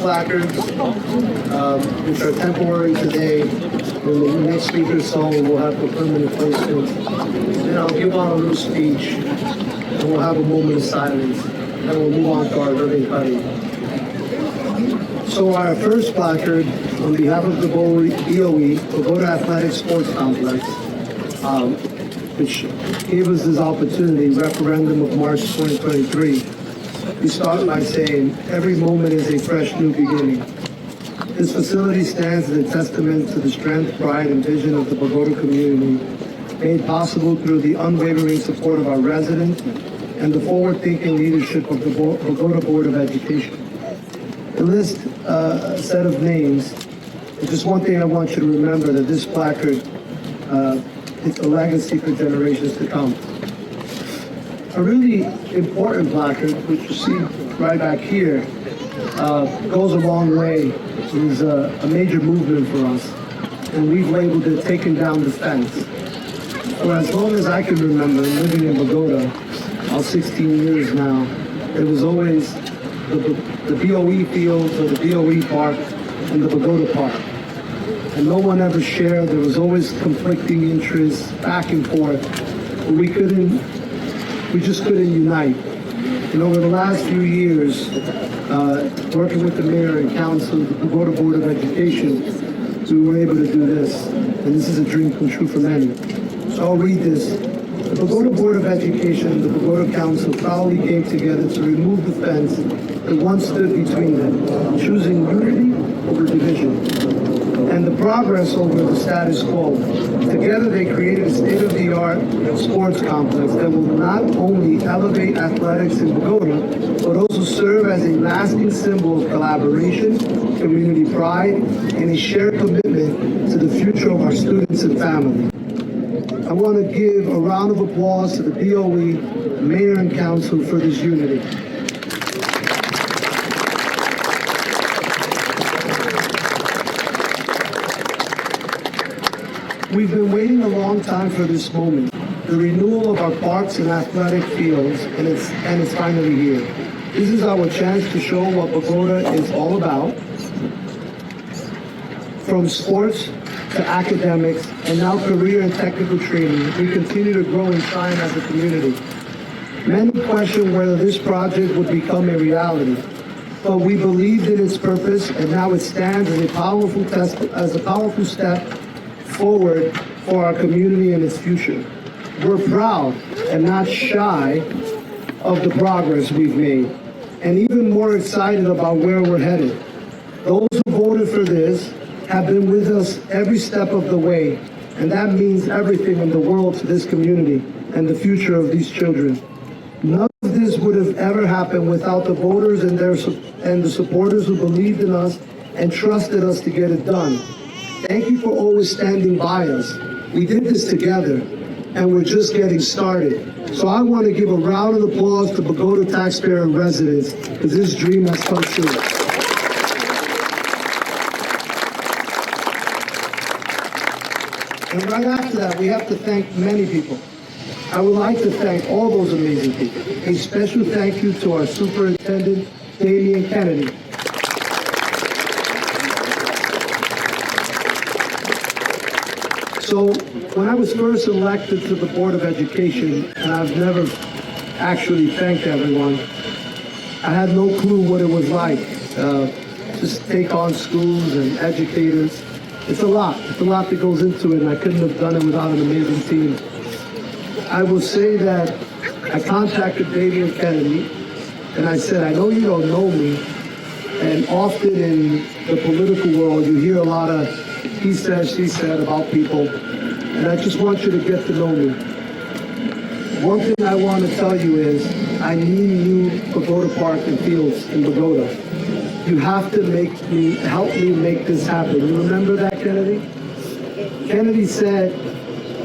placards, which are temporary today. When the next speaker's song, we'll have the permanent placement. Then I'll give out a little speech, and we'll have a moment of silence. And we'll move on to our ribbon cutting. So our first placard, on behalf of the BOE, Bogota Athletic Sports Complex, which gave us this opportunity, referendum of March 2023. We start by saying, every moment is a fresh new beginning. This facility stands as a testament to the strength, pride, and vision of the Bogota community, made possible through the unwavering support of our residents and the forward-thinking leadership of the Bogota Board of Education. To list a set of names, just one thing I want you to remember, that this placard, it's a legacy for generations to come. A really important placard, which you see right back here, goes a long way. It is a major movement for us, and we've labeled it Taking Down the Fence. For as long as I can remember, living in Bogota, all 16 years now, it was always the BOE fields or the BOE park and the Bogota park. And no one ever shared. There was always conflicting interests, back and forth. But we just couldn't unite. And over the last few years, working with the mayor and council, the Bogota Board of Education, we were able to do this. And this is a dream come true for many. So I'll read this. The Bogota Board of Education and the Bogota Council proudly came together to remove the fence that once stood between them, choosing unity over division, and the progress over the status quo. Together they created a state-of-the-art sports complex that will not only elevate athletics in Bogota, but also serve as a lasting symbol of collaboration, community pride, and a shared commitment to the future of our students and families. I want to give a round of applause to the BOE, Mayor and Council for this unity. We've been waiting a long time for this moment, the renewal of our parks and athletic fields, and it's finally here. This is our chance to show what Bogota is all about, from sports to academics, and now career and technical training. We continue to grow and shine as a community. Many question whether this project would become a reality, but we believed in its purpose, and now it stands as a powerful step forward for our community and its future. We're proud and not shy of the progress we've made, and even more excited about where we're headed. Those who voted for this have been with us every step of the way, and that means everything in the world to this community and the future of these children. None of this would have ever happened without the voters and the supporters who believed in us and trusted us to get it done. Thank you for always standing by us. We did this together, and we're just getting started. So I want to give a round of applause to Bogota taxpayer and residents, because this dream has come true. And right after that, we have to thank many people. I would like to thank all those amazing people. A special thank you to our superintendent, Damian Kennedy. So when I was first elected to the Board of Education, and I've never actually thanked everyone, I had no clue what it was like. Just take on schools and educators. It's a lot that goes into it, and I couldn't have done it without an amazing team. I will say that I contacted Damian Kennedy, and I said, I know you don't know me, and often in the political world, you hear a lot of he said, she said about people, and I just want you to get to know me. One thing I want to tell you is, I need you, Bogota Park and Fields in Bogota. You have to help me make this happen. You remember that, Kennedy? Kennedy said,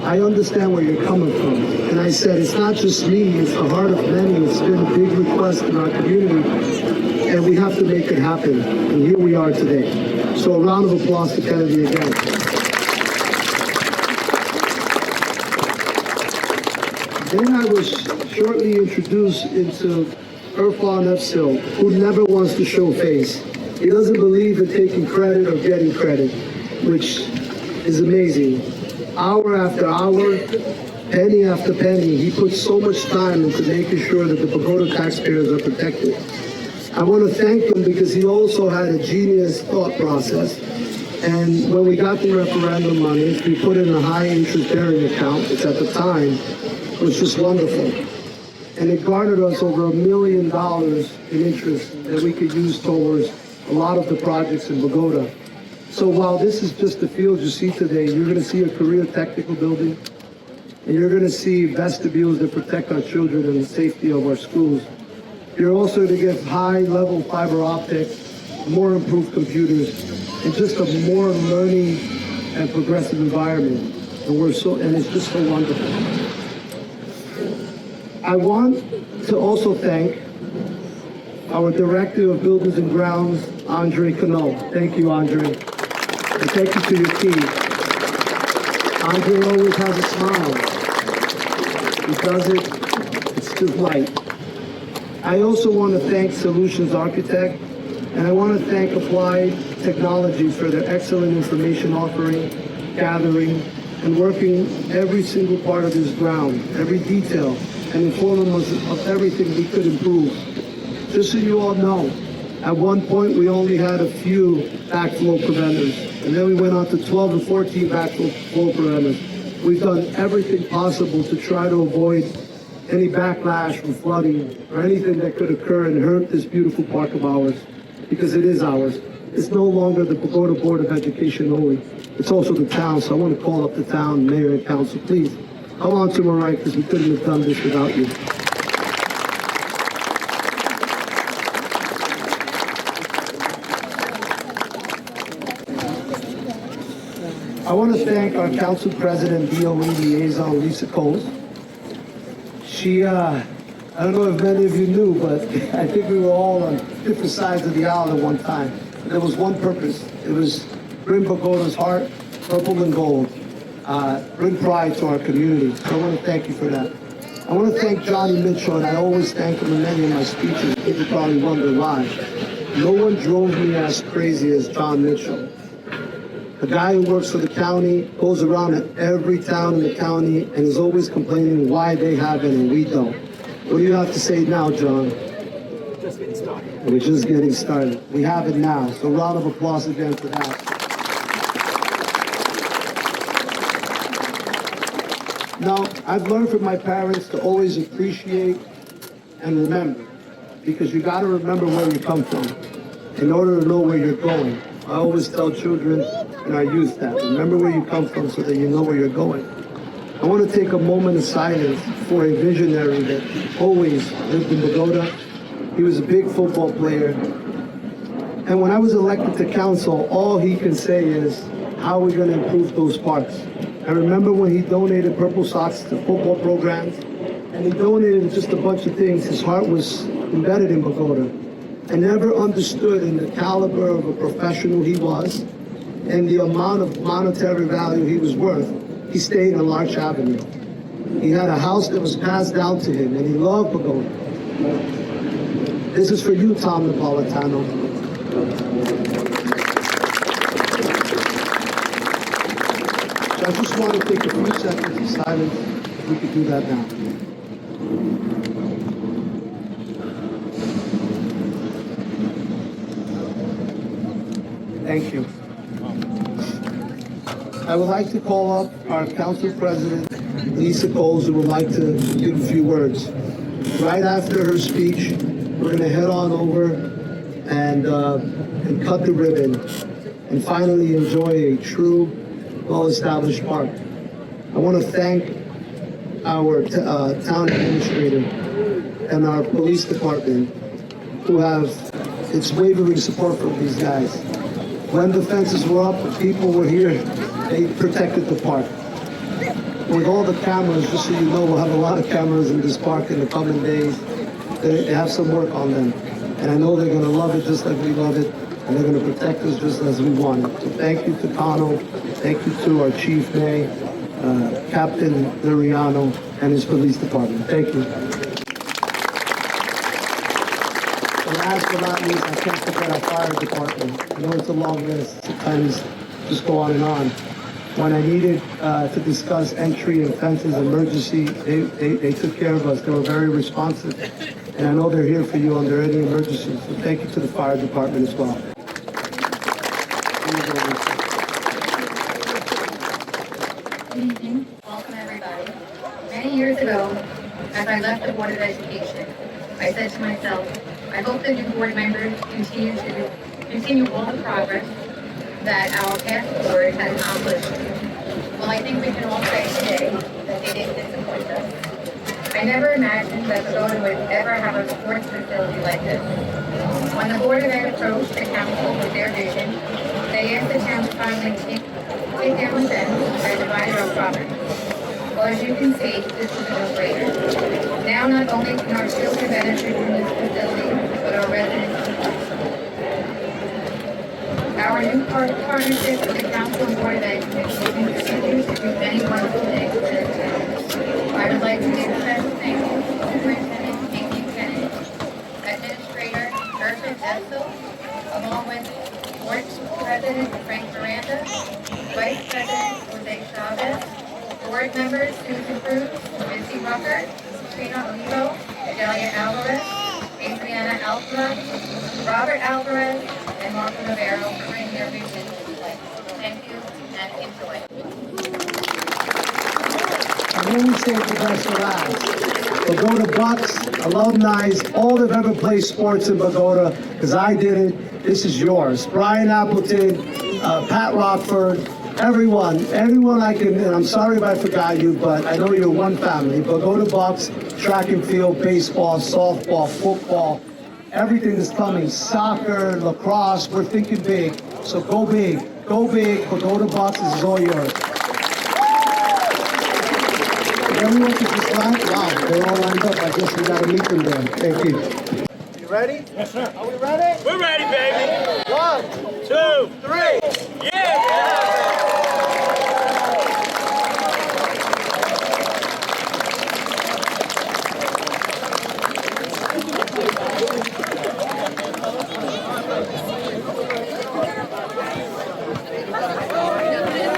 I understand where you're coming from. And I said, it's not just me, it's the heart of many. It's been a big request in our community, and we have to make it happen. And here we are today. So a round of applause to Kennedy again. Then I was shortly introduced into Irfan Efsil, who never wants to show face. He doesn't believe in taking credit or getting credit, which is amazing. Hour after hour, penny after penny, he puts so much time into making sure that the Bogota taxpayers are protected. I want to thank him because he also had a genius thought process. And when we got the referendum money, we put in a high interest bearing account, which at the time was just wonderful. And it garnered us over $1 million in interest that we could use towards a lot of the projects in Bogota. So while this is just the field you see today, you're going to see a career technical building, and you're going to see vestibules that protect our children and the safety of our schools. You're also going to get high-level fiber optics, more improved computers, and just a more learning and progressive environment. And it's just so wonderful. I want to also thank our Director of Buildings and Grounds, Andre Cano. Thank you, Andre. And thank you to your team. Andre always has a smile. He does it, it's just light. I also want to thank Solutions Architect, and I want to thank Applied Technology for their excellent information offering, gathering, and working every single part of this ground, every detail, and informing us of everything we could improve. Just so you all know, at one point we only had a few backflow preventers, and then we went on to 12 and 14 backflow preventers. We've done everything possible to try to avoid any backlash from flooding or anything that could occur and hurt this beautiful park of ours, because it is ours. It's no longer the Bogota Board of Education only. It's also the town, so I want to call up the town, mayor, and council. Please, come on to my right, because we couldn't have done this without you. I want to thank our council president, DOE liaison, Lisa Coles. She, I don't know if many of you knew, but I think we were all on different sides of the aisle at one time. There was one purpose. It was bring Bogota's heart, purple and gold, bring pride to our community. So I want to thank you for that. I want to thank Johnny Mitchell, and I always thank him in many of my speeches. People probably wonder why. No one drove me as crazy as John Mitchell. A guy who works for the county, goes around at every town in the county, and is always complaining why they have it and we don't. What do you have to say now, John? Just getting started. We're just getting started. We have it now. So round of applause again for that. Now, I've learned from my parents to always appreciate and remember, because you got to remember where you come from in order to know where you're going. I always tell children and our youth that. Remember where you come from so that you know where you're going. I want to take a moment of silence for a visionary that always lived in Bogota. He was a big football player. And when I was elected to council, all he can say is, how are we going to improve those parks? I remember when he donated purple socks to football programs, and he donated just a bunch of things. His heart was embedded in Bogota. I never understood in the caliber of a professional he was and the amount of monetary value he was worth. He stayed on Larch Avenue. He had a house that was passed down to him, and he loved Bogota. This is for you, Tom Napolitano. So I just want to take a few seconds of silence. If we could do that now. Thank you. I would like to call up our council president, Lisa Coles, who would like to give a few words. Right after her speech, we're going to head on over and cut the ribbon and finally enjoy a true, well-established park. I want to thank our town administrator and our police department who have its wavering support from these guys. When the fences were up, the people were here, they protected the park. With all the cameras, just so you know, we'll have a lot of cameras in this park in the coming days. They have some work on them. And I know they're going to love it just like we love it, and they're going to protect us just as we want it. So thank you to Cano, thank you to our Chief May, Captain Liriano, and his police department. Thank you. last but not least, I can't forget our fire department. I know it's a long list, sometimes just go on and on. When I needed to discuss entry and fences, emergency, they took care of us. They were very responsive. And I know they're here for you under any emergency. So thank you to the fire department as well. Good evening. Welcome, everybody. Many years ago, as I left the Board of Education, I said to myself, I hope the new board members continue all the progress that our past board had accomplished. Well, I think we can all say today that they didn't disappoint us. I never imagined that Bogota would ever have a sports facility like this. When the Board of Ed approached the council with their vision, they asked the town to finally take down the fence that divided our property. Well, as you can see, this is a no-brainer. Now not only can our children benefit from this facility, but our residents. Our new partnership with the Council and Board of Ed continues to do many wonderful things for the town. I would like to give a special thank you to Superintendent Pinky Kennedy, Administrator Gertrude Edsel, along with Board President Frank Miranda, Vice President Jose Chavez, Board members Susan Cruz, Missy Rucker, Trina Olivo, Delia Alvarez, Adriana Alvarez, Robert Alvarez, and Marco Rivero for bringing their vision to life. Thank you and enjoy. I always say the best for last. Bogota Bucks, alumni, all that have ever played sports in Bogota, because I did it, this is yours. Brian Appleton, Pat Rockford, everyone I can, and I'm sorry if I forgot you, but I know you're one family. Bogota Bucks, track and field, baseball, softball, football, everything is coming. Soccer, lacrosse, we're thinking big. So go big, Bogota Bucks, this is all yours. Everyone can just line, wow, they're all lined up. I guess we gotta meet them there. Thank you. You ready? Yes, sir. Are we ready? We're ready, baby. 1, 2, 3. Yeah!